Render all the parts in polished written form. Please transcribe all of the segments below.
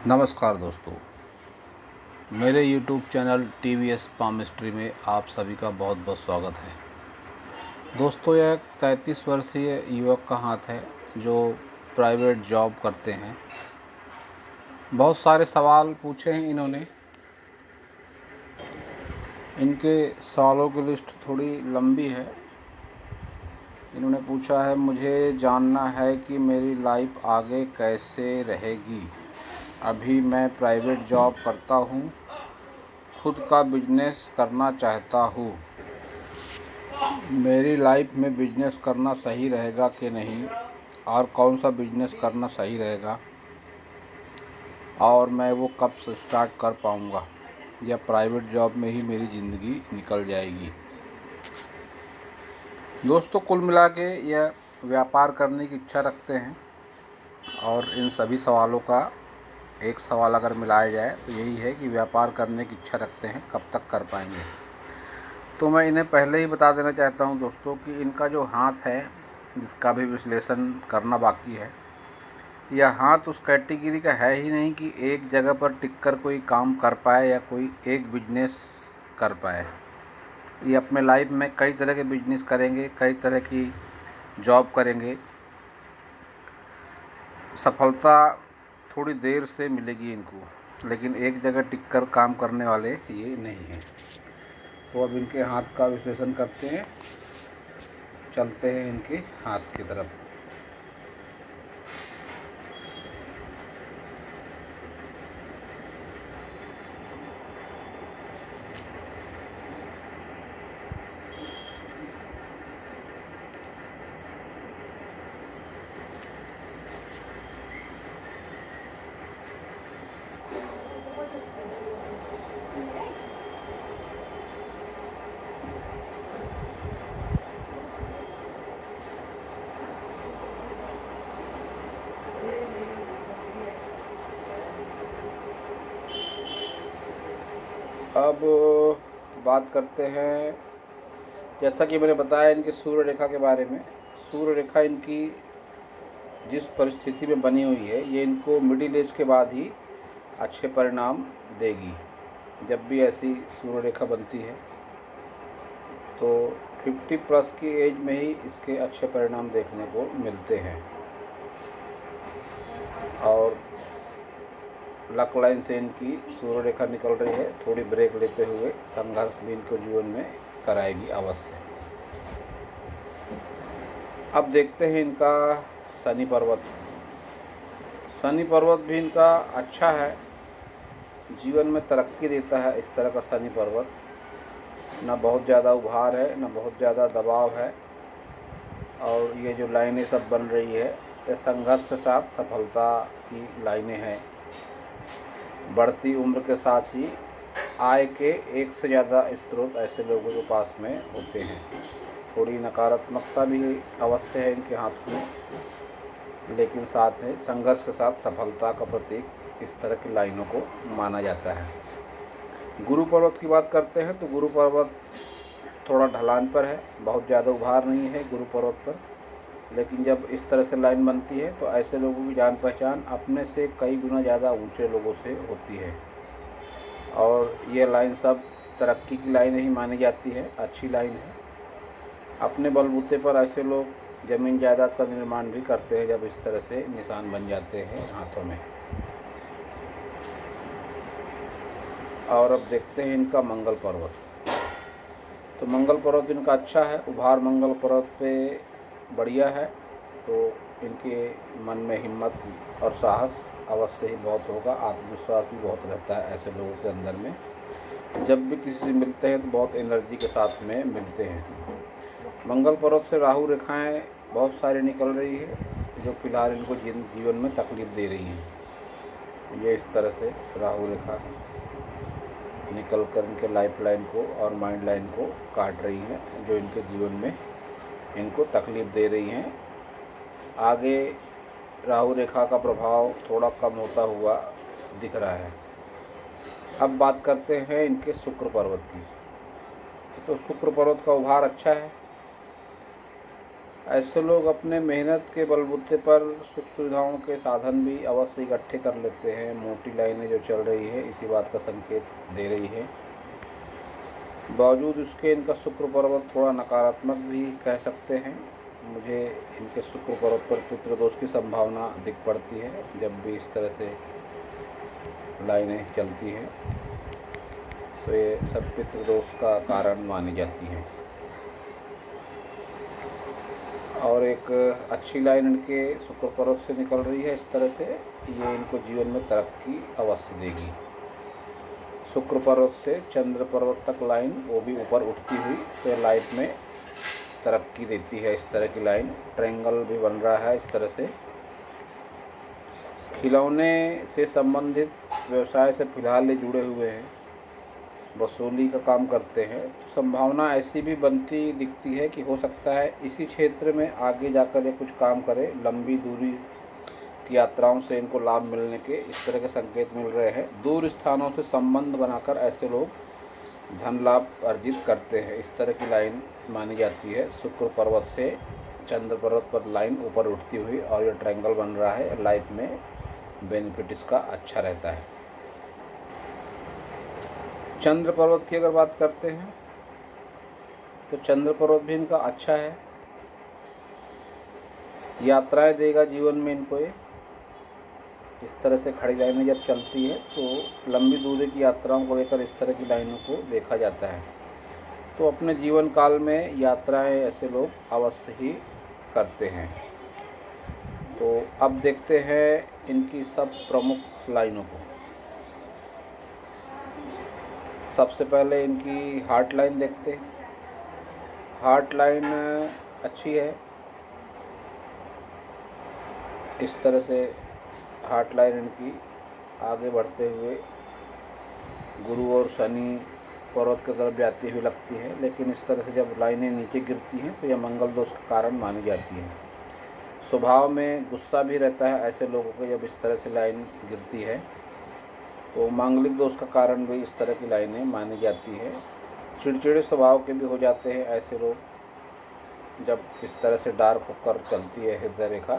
नमस्कार दोस्तों, मेरे YouTube चैनल TVS पामिस्ट्री में आप सभी का बहुत बहुत स्वागत है। दोस्तों, यह 33 वर्षीय युवक का हाथ है जो प्राइवेट जॉब करते हैं। बहुत सारे सवाल पूछे हैं इन्होंने। इनके सवालों की लिस्ट थोड़ी लंबी है। इन्होंने पूछा है, मुझे जानना है कि मेरी लाइफ आगे कैसे रहेगी। अभी मैं प्राइवेट जॉब करता हूँ, खुद का बिजनेस करना चाहता हूँ। मेरी लाइफ में बिजनेस करना सही रहेगा कि नहीं, और कौन सा बिजनेस करना सही रहेगा, और मैं वो कब से स्टार्ट कर पाऊँगा, या प्राइवेट जॉब में ही मेरी ज़िंदगी निकल जाएगी। दोस्तों, कुल मिला के यह व्यापार करने की इच्छा रखते हैं, और इन सभी सवालों का एक सवाल अगर मिलाया जाए तो यही है कि व्यापार करने की इच्छा रखते हैं, कब तक कर पाएंगे। तो मैं इन्हें पहले ही बता देना चाहता हूं दोस्तों कि इनका जो हाथ है, जिसका भी विश्लेषण करना बाकी है, यह हाथ उस कैटेगरी का है ही नहीं कि एक जगह पर टिक कर कोई काम कर पाए या कोई एक बिजनेस कर पाए। ये अपने लाइफ में कई तरह के बिजनेस करेंगे, कई तरह की जॉब करेंगे। सफलता थोड़ी देर से मिलेगी इनको, लेकिन एक जगह टिक कर काम करने वाले ये नहीं हैं। तो अब इनके हाथ का विश्लेषण करते हैं, चलते हैं इनके हाथ की तरफ। अब बात करते हैं, जैसा कि मैंने बताया इनकी सूर्य रेखा के बारे में। सूर्य रेखा इनकी जिस परिस्थिति में बनी हुई है, ये इनको मिडिल एज के बाद ही अच्छे परिणाम देगी। जब भी ऐसी सूर्य रेखा बनती है तो 50 प्लस की एज में ही इसके अच्छे परिणाम देखने को मिलते हैं। और लक लाइन से इनकी सूर्य रेखा निकल रही है, थोड़ी ब्रेक लेते हुए संघर्ष भी इनको जीवन में कराएगी अवश्य। अब देखते हैं इनका शनि पर्वत। शनि पर्वत भी इनका अच्छा है, जीवन में तरक्की देता है इस तरह का शनि पर्वत। ना बहुत ज़्यादा उभार है, ना बहुत ज़्यादा दबाव है। और ये जो लाइनें सब बन रही है, ये संघर्ष के साथ सफलता की लाइनें हैं। बढ़ती उम्र के साथ ही आय के एक से ज़्यादा स्रोत ऐसे लोगों के पास में होते हैं। थोड़ी नकारात्मकता भी अवश्य है इनके हाथ में, लेकिन साथ है संघर्ष के साथ सफलता का प्रतीक इस तरह की लाइनों को माना जाता है। गुरु पर्वत की बात करते हैं तो गुरु पर्वत थोड़ा ढलान पर है, बहुत ज़्यादा उभार नहीं है गुरु पर्वत पर। लेकिन जब इस तरह से लाइन बनती है तो ऐसे लोगों की जान पहचान अपने से कई गुना ज़्यादा ऊंचे लोगों से होती है। और ये लाइन सब तरक्की की लाइन ही मानी जाती है, अच्छी लाइन है। अपने बलबूते पर ऐसे लोग ज़मीन जायदाद का निर्माण भी करते हैं जब इस तरह से निशान बन जाते हैं हाथों में। और अब देखते हैं इनका मंगल पर्वत। तो मंगल पर्वत इनका अच्छा है, उभार मंगल पर्वत पे बढ़िया है। तो इनके मन में हिम्मत और साहस अवश्य ही बहुत होगा, आत्मविश्वास भी बहुत रहता है ऐसे लोगों के अंदर में। जब भी किसी से मिलते हैं तो बहुत एनर्जी के साथ में मिलते हैं। मंगल पर्वत से राहु रेखाएं बहुत सारी निकल रही है, जो फिलहाल इनको जीवन में तकलीफ दे रही हैं। ये इस तरह से राहु रेखा निकल कर इनके लाइफ लाइन को और माइंड लाइन को काट रही हैं, जो इनके जीवन में इनको तकलीफ़ दे रही हैं। आगे राहु रेखा का प्रभाव थोड़ा कम होता हुआ दिख रहा है। अब बात करते हैं इनके शुक्र पर्वत की। तो शुक्र पर्वत का उभार अच्छा है, ऐसे लोग अपने मेहनत के बलबूते पर सुख सुविधाओं के साधन भी अवश्य इकट्ठे कर लेते हैं। मोटी लाइनें जो चल रही है इसी बात का संकेत दे रही है। बावजूद इसके इनका शुक्र पर्वत थोड़ा नकारात्मक भी कह सकते हैं। मुझे इनके शुक्र पर्वत पर पितृदोष की संभावना दिख पड़ती है। जब भी इस तरह से लाइनें चलती हैं तो ये सब पितृदोष का कारण मानी जाती हैं। और एक अच्छी लाइन इनके शुक्र पर्वत से निकल रही है इस तरह से, ये इनको जीवन में तरक्की अवश्य देगी। शुक्र पर्वत से चंद्र पर्वत तक लाइन वो भी ऊपर उठती हुई तो ये लाइफ में तरक्की देती है। इस तरह की लाइन ट्रायंगल भी बन रहा है इस तरह से। खिलौने से संबंधित व्यवसाय से फिलहाल ये जुड़े हुए हैं, वसूली का काम करते हैं। संभावना ऐसी भी बनती दिखती है कि हो सकता है इसी क्षेत्र में आगे जाकर ये कुछ काम करे। लंबी दूरी की यात्राओं से इनको लाभ मिलने के इस तरह के संकेत मिल रहे हैं। दूर स्थानों से संबंध बनाकर ऐसे लोग धन लाभ अर्जित करते हैं। इस तरह की लाइन मानी जाती है। शुक्र पर्वत से चंद्र पर्वत पर लाइन ऊपर उठती हुई और ये ट्रायंगल बन रहा है। लाइफ में बेनिफिट इसका अच्छा रहता है। चंद्र पर्वत की अगर बात करते हैं तो चंद्र पर्वत भी इनका अच्छा है। यात्राएं देगा जीवन में इनको ये। इस तरह से खड़ी लाइनें जब चलती है तो लंबी दूरी की यात्राओं को लेकर इस तरह की लाइनों को देखा जाता है। तो अपने जीवन काल में यात्राएं ऐसे लोग अवश्य ही करते हैं। तो अब देखते हैं इनकी सब प्रमुख लाइनों को। सबसे पहले इनकी हार्ट लाइन देखते हैं। हार्ट लाइन अच्छी है। इस तरह से हार्ट लाइन इनकी आगे बढ़ते हुए गुरु और शनि पर्वत की तरफ जाती हुई लगती है। लेकिन इस तरह से जब लाइनें नीचे गिरती हैं तो यह मंगल दोष का कारण मानी जाती हैं। स्वभाव में गुस्सा भी रहता है ऐसे लोगों को जब इस तरह से लाइन गिरती है, तो मांगलिक दोष का कारण भी इस तरह की लाइनें मानी जाती है। चिड़चिड़े स्वभाव के भी हो जाते हैं ऐसे लोग जब इस तरह से डार्क होकर चलती है हृदय रेखा,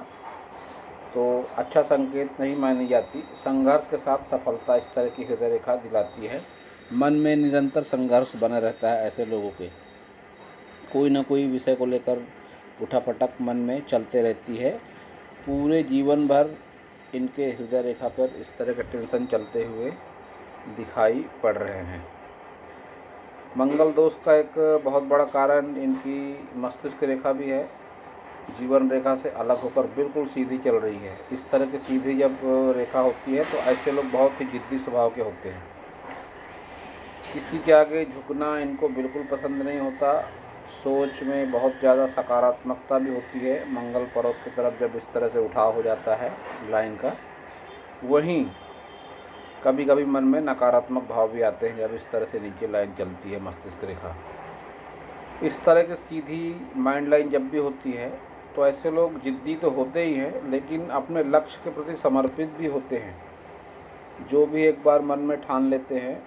तो अच्छा संकेत नहीं मानी जाती। संघर्ष के साथ सफलता इस तरह की हृदय रेखा दिलाती है। मन में निरंतर संघर्ष बना रहता है ऐसे लोगों के। कोई ना कोई विषय को लेकर उठापटक मन में चलते रहती है। पूरे जीवन भर इनके हृदय रेखा पर इस तरह के टेंशन चलते हुए दिखाई पड़ रहे हैं। मंगल दोष का एक बहुत बड़ा कारण इनकी मस्तिष्क रेखा भी है। जीवन रेखा से अलग होकर बिल्कुल सीधी चल रही है। इस तरह की सीधी जब रेखा होती है तो ऐसे लोग बहुत ही जिद्दी स्वभाव के होते हैं। किसी के आगे झुकना इनको बिल्कुल पसंद नहीं होता। सोच में बहुत ज़्यादा सकारात्मकता भी होती है। मंगल पर्वत की तरफ जब इस तरह से उठाव हो जाता है लाइन का, वहीं कभी कभी मन में नकारात्मक भाव भी आते हैं जब इस तरह से नीचे लाइन चलती है मस्तिष्क रेखा। इस तरह की सीधी माइंड लाइन जब भी होती है तो ऐसे लोग जिद्दी तो होते ही हैं, लेकिन अपने लक्ष्य के प्रति समर्पित भी होते हैं। जो भी एक बार मन में ठान लेते हैं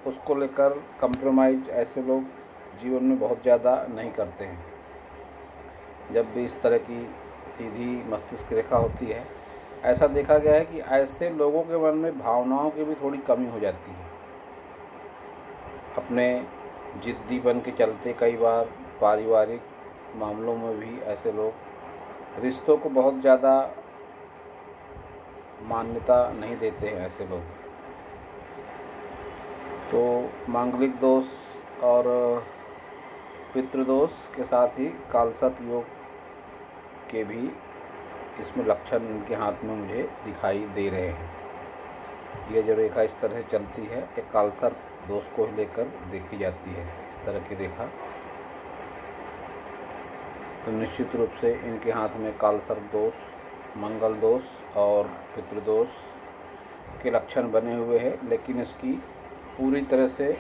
उसको लेकर कंप्रोमाइज़ ऐसे लोग जीवन में बहुत ज़्यादा नहीं करते हैं। जब भी इस तरह की सीधी मस्तिष्क रेखा होती है, ऐसा देखा गया है कि ऐसे लोगों के मन में भावनाओं की भी थोड़ी कमी हो जाती है। अपने जिद्दीपन के चलते कई बार पारिवारिक मामलों में भी ऐसे लोग रिश्तों को बहुत ज़्यादा मान्यता नहीं देते हैं ऐसे लोग। तो मांगलिक दोष और पितृदोष के साथ ही कालसर्प योग के भी इसमें लक्षण इनके हाथ में मुझे दिखाई दे रहे हैं। ये जो रेखा इस तरह से चलती है, एक कालसर्प दोष को लेकर देखी जाती है इस तरह की रेखा। तो निश्चित रूप से इनके हाथ में कालसर्प दोष, मंगल दोष और पितृदोष के लक्षण बने हुए हैं। लेकिन इसकी पूरी तरह से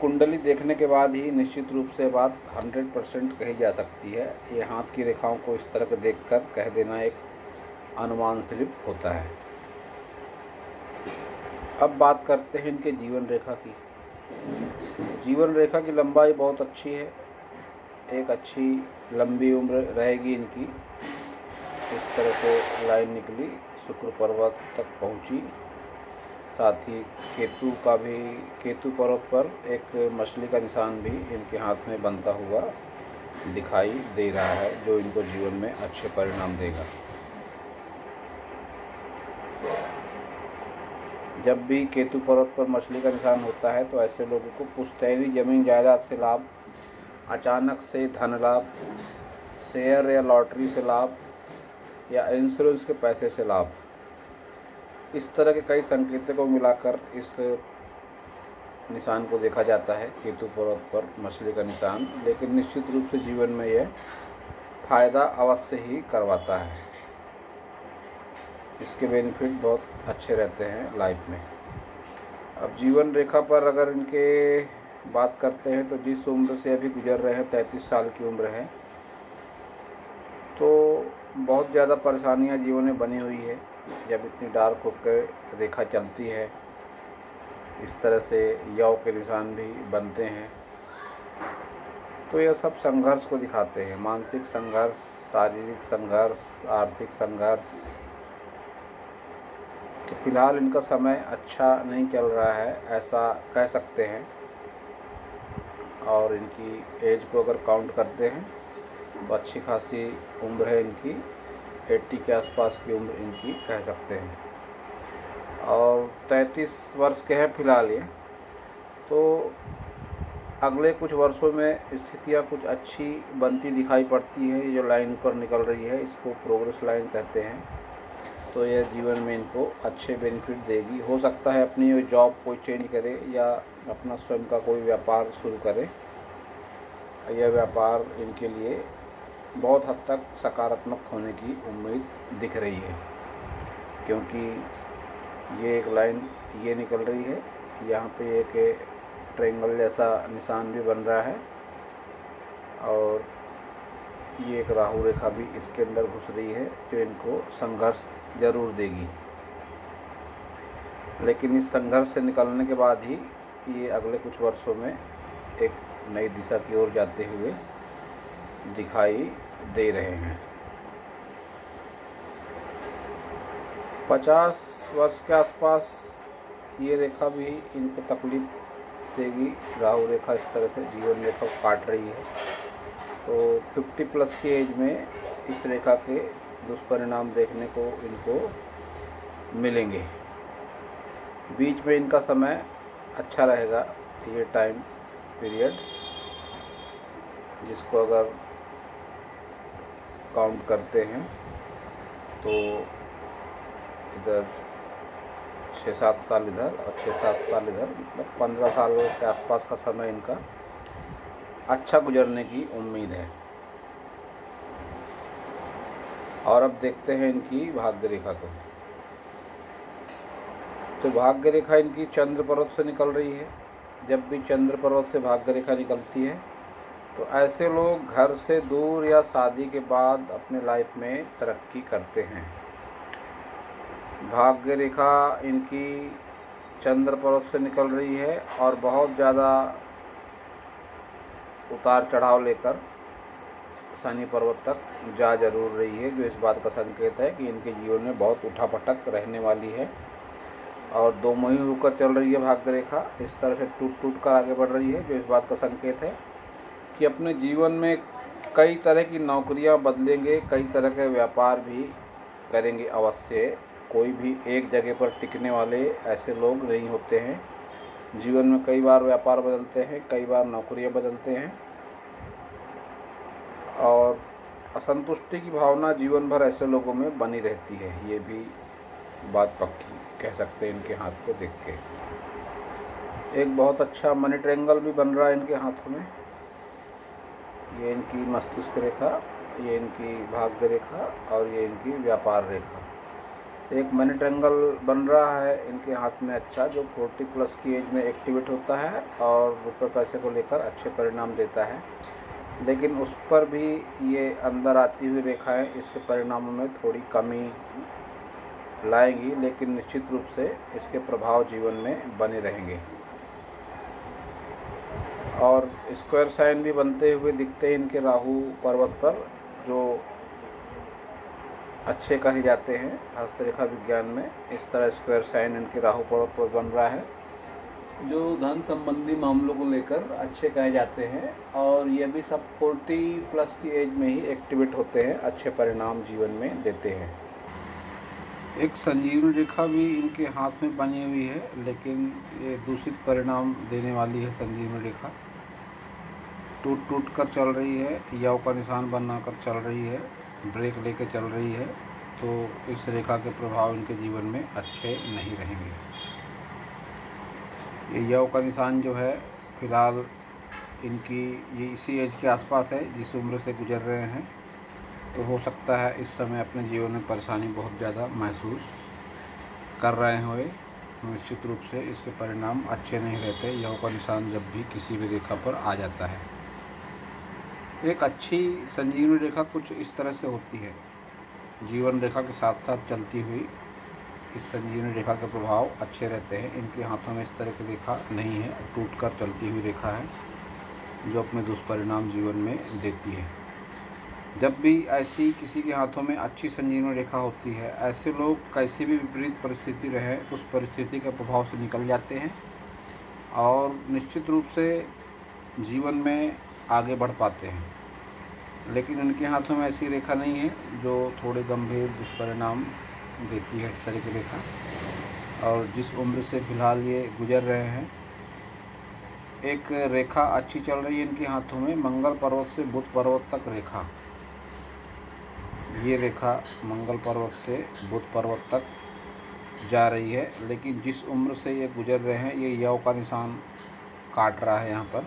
कुंडली देखने के बाद ही निश्चित रूप से बात 100% कही जा सकती है। ये हाथ की रेखाओं को इस तरह के देखकर कह देना एक अनुमान सिर्फ होता है। अब बात करते हैं इनके जीवन रेखा की। जीवन रेखा की लंबाई बहुत अच्छी है। एक अच्छी लंबी उम्र रहेगी इनकी। इस तरह से लाइन निकली, शुक्र पर्वत तक पहुंची। साथ ही केतु पर्वत पर एक मछली का निशान भी इनके हाथ में बनता हुआ दिखाई दे रहा है, जो इनको जीवन में अच्छे परिणाम देगा। जब भी केतु पर्वत पर मछली का निशान होता है तो ऐसे लोगों को पुश्तैनी ज़मीन जायदाद से लाभ, अचानक से धन लाभ, शेयर या लॉटरी से लाभ या इंश्योरेंस के पैसे से लाभ, इस तरह के कई संकेतों को मिलाकर इस निशान को देखा जाता है, केतु पर्वत पर मछली का निशान। लेकिन निश्चित रूप से जीवन में यह फ़ायदा अवश्य ही करवाता है। इसके बेनिफिट बहुत अच्छे रहते हैं लाइफ में। अब जीवन रेखा पर अगर इनके बात करते हैं तो जिस उम्र से अभी गुजर रहे हैं, 33 साल की उम्र है, तो बहुत ज़्यादा परेशानियां जीवन में बनी हुई है। जब इतनी डार्क होकर रेखा चलती है, इस तरह से यौ के निशान भी बनते हैं, तो यह सब संघर्ष को दिखाते हैं। मानसिक संघर्ष, शारीरिक संघर्ष, आर्थिक संघर्ष। तो फिलहाल इनका समय अच्छा नहीं चल रहा है, ऐसा कह सकते हैं। और इनकी एज को अगर काउंट करते हैं तो अच्छी खासी उम्र है इनकी, 80 के आसपास की उम्र इनकी कह सकते हैं। और 33 वर्ष के हैं फिलहाल ये। तो अगले कुछ वर्षों में स्थितियां कुछ अच्छी बनती दिखाई पड़ती है। ये जो लाइन ऊपर निकल रही है, इसको प्रोग्रेस लाइन कहते हैं। तो यह जीवन में इनको अच्छे बेनिफिट देगी। हो सकता है अपनी जॉब कोई चेंज करे या अपना स्वयं का कोई व्यापार शुरू करे। यह व्यापार इनके लिए बहुत हद तक सकारात्मक होने की उम्मीद दिख रही है, क्योंकि ये एक लाइन ये निकल रही है, यहाँ पे एक ट्रायंगल जैसा निशान भी बन रहा है, और ये एक राहु रेखा भी इसके अंदर घुस रही है, जो इनको संघर्ष ज़रूर देगी। लेकिन इस संघर्ष से निकलने के बाद ही ये अगले कुछ वर्षों में एक नई दिशा की ओर जाते हुए दिखाई दे रहे हैं। 50 वर्ष के आसपास ये रेखा भी इनको तकलीफ देगी। राहु रेखा इस तरह से जीवन रेखा को काट रही है। तो 50 प्लस की एज में इस रेखा के दुष्परिणाम देखने को इनको मिलेंगे। बीच में इनका समय अच्छा रहेगा, ये टाइम पीरियड, जिसको अगर काउंट करते हैं तो इधर 6-7 साल इधर और 6-7 साल इधर, मतलब 15 साल के आसपास का समय इनका अच्छा गुजरने की उम्मीद है। और अब देखते हैं इनकी भाग्य रेखा को। तो भाग्य रेखा इनकी चंद्र पर्वत से निकल रही है। जब भी चंद्र पर्वत से भाग्य रेखा निकलती है तो ऐसे लोग घर से दूर या शादी के बाद अपने लाइफ में तरक्की करते हैं। भाग्य रेखा इनकी चंद्र पर्वत से निकल रही है और बहुत ज़्यादा उतार चढ़ाव लेकर शनि पर्वत तक जा जरूर रही है, जो इस बात का संकेत है कि इनके जीवन में बहुत उठापटक रहने वाली है। और 2 महीने होकर चल रही है भाग्य रेखा, इस तरह से टूट कर आगे बढ़ रही है, जो इस बात का संकेत है कि अपने जीवन में कई तरह की नौकरियां बदलेंगे, कई तरह के व्यापार भी करेंगे अवश्य। कोई भी एक जगह पर टिकने वाले ऐसे लोग नहीं होते हैं। जीवन में कई बार व्यापार बदलते हैं, कई बार नौकरियां बदलते हैं, और असंतुष्टि की भावना जीवन भर ऐसे लोगों में बनी रहती है। ये भी बात पक्की कह सकते हैं इनके हाथ को देख के। एक बहुत अच्छा मनी ट्रायंगल भी बन रहा है इनके हाथों में। ये इनकी मस्तिष्क रेखा, ये इनकी भाग्य रेखा और ये इनकी व्यापार रेखा। एक मनी ट्रायंगल बन रहा है इनके हाथ में अच्छा, जो 40 प्लस की एज में एक्टिवेट होता है और रुपए पैसे को लेकर अच्छे परिणाम देता है। लेकिन उस पर भी ये अंदर आती हुई रेखाएं इसके परिणामों में थोड़ी कमी लाएंगी, लेकिन निश्चित रूप से इसके प्रभाव जीवन में बने रहेंगे। और स्क्वायर साइन भी बनते हुए दिखते हैं इनके राहु पर्वत पर, जो अच्छे कहे जाते हैं हस्तरेखा विज्ञान में। इस तरह स्क्वायर साइन इनके राहु पर्वत पर बन रहा है, जो धन संबंधी मामलों को लेकर अच्छे कहे जाते हैं। और ये भी सब 40+ की एज में ही एक्टिवेट होते हैं, अच्छे परिणाम जीवन में देते हैं। एक संजीवनी रेखा भी इनके हाथ में बनी हुई है, लेकिन ये दूषित परिणाम देने वाली है। संजीवनी रेखा टूट टूट कर चल रही है, यव का निशान बनाकर चल रही है, ब्रेक लेके चल रही है, तो इस रेखा के प्रभाव इनके जीवन में अच्छे नहीं रहेंगे। ये यव का निशान जो है फिलहाल इनकी ये इसी एज के आसपास है जिस उम्र से गुजर रहे हैं, तो हो सकता है इस समय अपने जीवन में परेशानी बहुत ज़्यादा महसूस कर रहे हुए। निश्चित रूप से इसके परिणाम अच्छे नहीं रहते यव का निशान जब भी किसी भी रेखा पर आ जाता है। एक अच्छी संजीवनी रेखा कुछ इस तरह से होती है, जीवन रेखा के साथ साथ चलती हुई इस संजीवनी रेखा के प्रभाव अच्छे रहते हैं। इनके हाथों में इस तरह की रेखा नहीं है, टूट कर चलती हुई रेखा है जो अपने दुष्परिणाम जीवन में देती है। जब भी ऐसी किसी के हाथों में अच्छी संजीवनी रेखा होती है, ऐसे लोग कैसी भी विपरीत परिस्थिति रहे उस परिस्थिति के प्रभाव से निकल जाते हैं और निश्चित रूप से जीवन में आगे बढ़ पाते हैं। लेकिन इनके हाथों में ऐसी रेखा नहीं है जो थोड़े गंभीर दुष्परिणाम देती है इस तरह की रेखा। और जिस उम्र से फ़िलहाल ये गुजर रहे हैं, एक रेखा अच्छी चल रही है इनके हाथों में, मंगल पर्वत से बुध पर्वत तक रेखा। ये रेखा मंगल पर्वत से बुध पर्वत तक जा रही है, लेकिन जिस उम्र से ये गुजर रहे हैं ये यव का निशान काट रहा है यहाँ पर,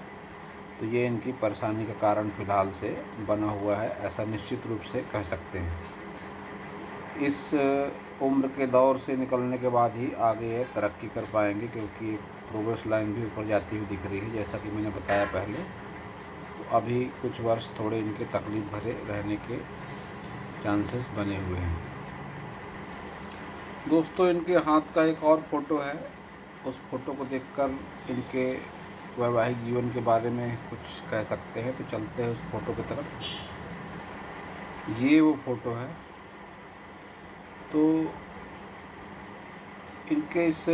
तो ये इनकी परेशानी का कारण फ़िलहाल से बना हुआ है, ऐसा निश्चित रूप से कह सकते हैं। इस उम्र के दौर से निकलने के बाद ही आगे ये तरक्की कर पाएंगे, क्योंकि एक प्रोग्रेस लाइन भी ऊपर जाती हुई दिख रही है जैसा कि मैंने बताया पहले। तो अभी कुछ वर्ष थोड़े इनके तकलीफ भरे रहने के चांसेस बने हुए हैं। दोस्तों, इनके हाथ का एक और फ़ोटो है, उस फ़ोटो को देखकर इनके वैवाहिक जीवन के बारे में कुछ कह सकते हैं। तो चलते हैं उस फ़ोटो की तरफ। ये वो फ़ोटो है। तो इनके इस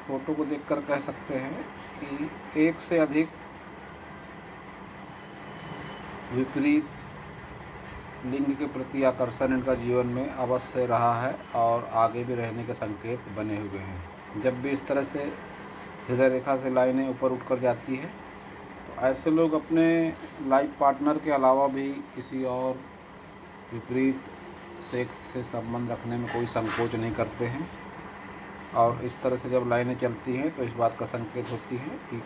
फ़ोटो को देखकर कह सकते हैं कि एक से अधिक विपरीत लिंग के प्रति आकर्षण इनका जीवन में अवश्य रहा है और आगे भी रहने के संकेत बने हुए हैं। जब भी इस तरह से हृदय रेखा से लाइनें ऊपर उठकर जाती है, तो ऐसे लोग अपने लाइफ पार्टनर के अलावा भी किसी और विपरीत सेक्स से संबंध रखने में कोई संकोच नहीं करते हैं। और इस तरह से जब लाइनें चलती हैं तो इस बात का संकेत होती है कि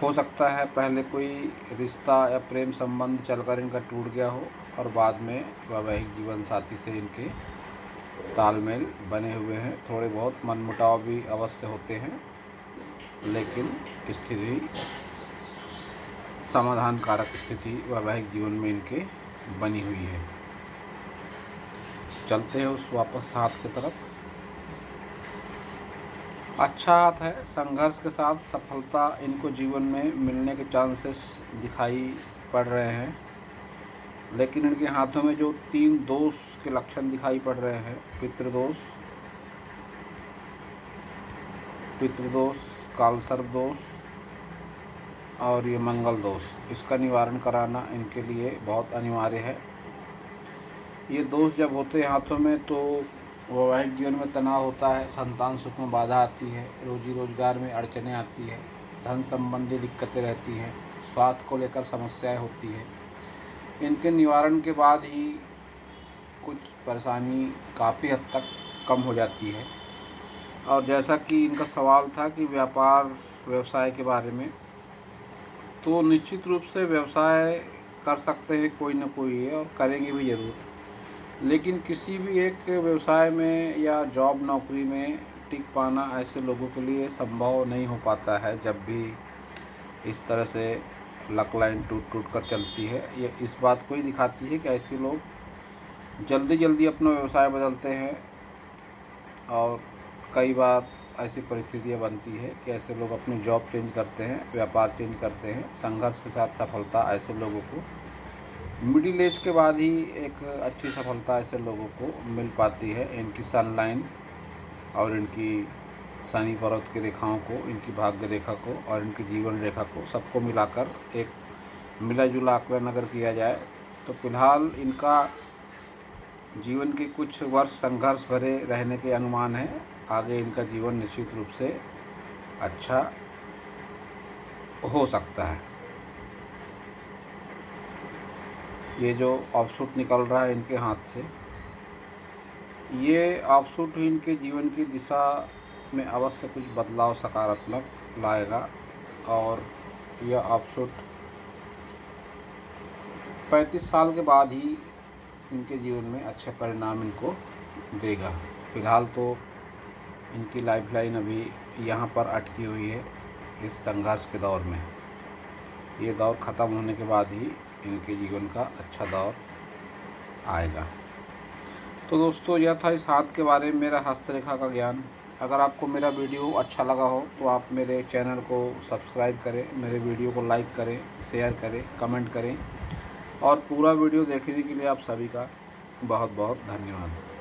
हो सकता है पहले कोई रिश्ता या प्रेम संबंध चलकर इनका टूट गया हो और बाद में वैवाहिक जीवन साथी से इनके तालमेल बने हुए हैं। थोड़े बहुत मनमुटाव भी अवश्य होते हैं, लेकिन स्थिति समाधानकारक स्थिति वैवाहिक जीवन में इनके बनी हुई है। चलते हैं उस वापस हाथ की तरफ। अच्छा हाथ है, संघर्ष के साथ सफलता इनको जीवन में मिलने के चांसेस दिखाई पड़ रहे हैं, लेकिन इनके हाथों में जो 3 दोष के लक्षण दिखाई पड़ रहे हैं, पितृदोष, कालसर्प दोष और ये मंगल दोष, इसका निवारण कराना इनके लिए बहुत अनिवार्य है। ये दोष जब होते हैं हाथों में तो वैवाहिक जीवन में तनाव होता है, संतान सुख में बाधा आती है, रोजी रोजगार में अड़चनें आती है, धन संबंधी दिक्कतें रहती हैं, स्वास्थ्य को लेकर समस्याएं होती हैं। इनके निवारण के बाद ही कुछ परेशानी काफ़ी हद तक कम हो जाती है। और जैसा कि इनका सवाल था कि व्यवसाय के बारे में, तो निश्चित रूप से व्यवसाय कर सकते हैं कोई ना कोई है और करेंगे भी ज़रूर, लेकिन किसी भी एक व्यवसाय में या जॉब नौकरी में टिक पाना ऐसे लोगों के लिए संभव नहीं हो पाता है जब भी इस तरह से लक लाइन टूट टूट कर चलती है। ये इस बात को ही दिखाती है कि ऐसे लोग जल्दी जल्दी अपना व्यवसाय बदलते हैं और कई बार ऐसी परिस्थितियाँ बनती है कि ऐसे लोग अपनी जॉब चेंज करते हैं, व्यापार चेंज करते हैं। संघर्ष के साथ सफलता ऐसे लोगों को मिडिल एज के बाद ही एक अच्छी सफलता ऐसे लोगों को मिल पाती है। इनकी सनलाइन और इनकी शनि पर्वत की रेखाओं को, इनकी भाग्य रेखा को और इनकी जीवन रेखा को सबको मिलाकर एक मिला जुला आकलन अगर किया जाए तो फिलहाल इनका जीवन के कुछ वर्ष संघर्ष भरे रहने के अनुमान है। आगे इनका जीवन निश्चित रूप से अच्छा हो सकता है। ये जो ऑफशूट निकल रहा है इनके हाथ से, ये ऑफशूट ही इनके जीवन की दिशा में अवश्य कुछ बदलाव सकारात्मक लाएगा और यह ऑफशूट 35 साल के बाद ही इनके जीवन में अच्छे परिणाम इनको देगा। फिलहाल तो इनकी लाइफलाइन अभी यहाँ पर अटकी हुई है इस संघर्ष के दौर में। ये दौर ख़त्म होने के बाद ही इनके जीवन का अच्छा दौर आएगा। तो दोस्तों, यह था इस हाथ के बारे में मेरा हस्तरेखा का ज्ञान। अगर आपको मेरा वीडियो अच्छा लगा हो तो आप मेरे चैनल को सब्सक्राइब करें, मेरे वीडियो को लाइक करें, शेयर करें, कमेंट करें और पूरा वीडियो देखने के लिए आप सभी का बहुत बहुत धन्यवाद।